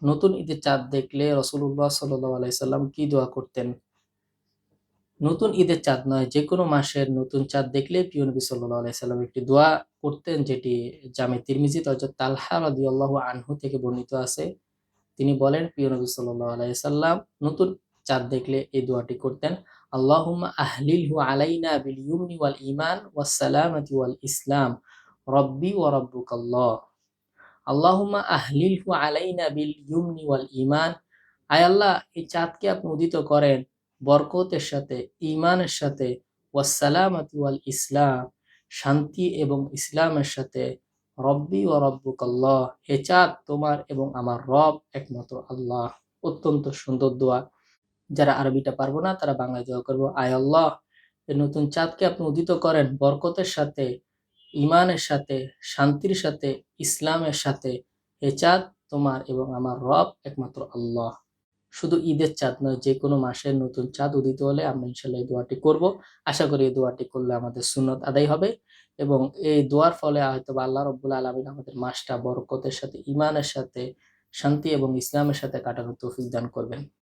নতুন ঈদের চাঁদ দেখলে রাসূলুল্লাহ সাল্লাল্লাহু আলাইহি সাল্লাম কি দোয়া করতেন? নতুন ঈদের চাঁদ নয়, যেকোনো মাসের নতুন চাঁদ দেখলে প্রিয় নবী সাল্লাল্লাহু আলাইহি সাল্লাম একটি দোয়া করতেন, যেটি জামে তিরমিজিতে হযরত তালহা রাদিয়াল্লাহু আনহু থেকে বর্ণিত আছে। তিনি বলেন, প্রিয় নবী সাল্লাল্লাহু আলাইহি সাল্লাম নতুন চাঁদ দেখলে এই দোয়াটি করতেন। আল্লাহুম্মা আহলিলহু আলাইনা বিল ইয়ুমনি ওয়াল ঈমান ওয়াস সালামাতি ওয়াল ইসলাম রব্বি ওয়া রাব্বুকাল্লাহ। আল্লাহুম্মা আহলিলহু আলাইনা বিল ইয়ুমনি ওয়াল ঈমান। আয় আল্লাহ, এই চাঁদকে আপনি উদিত করেন বরকতের সাথে, ঈমানের সাথে, ওয়াস সালামাতি ওয়াল ইসলাম, শান্তি এবং ইসলামের সাথে। রব্বি ওয়া রাব্বুকাল্লাহ, হে চাঁদ তোমার এবং আমার রব একমাত্র আল্লাহ। অত্যন্ত সুন্দর দোয়া। যারা আরবিটা পারবো না তারা বাংলায় দোয়া করবো, আয় আল্লাহ, এই নতুন চাঁদকে আপনি উদিত করেন বরকতের সাথে, ঈমানের সাথে, শান্তির সাথে, ইসলামের সাথে। হে চাঁদ তোমার এবং আমার রব একমাত্র আল্লাহ। শুধু ঈদের চাঁদ নয়, যেকোনো মাসের নতুন চাঁদ উদিত হলে আমরা ইনশাআল্লাহ এই দোয়াটি করব। আশা করি এই দোয়াটি করলে আমাদের সুন্নত আদায় হবে এবং এই দোয়ার ফলে হয়তোবা আল্লাহ রাব্বুল আলামিন আমাদের মাসটা বরকতের সাথে, ঈমানের সাথে, শান্তি এবং ইসলামের সাথে কাটানোর তৌফিক দান করবেন।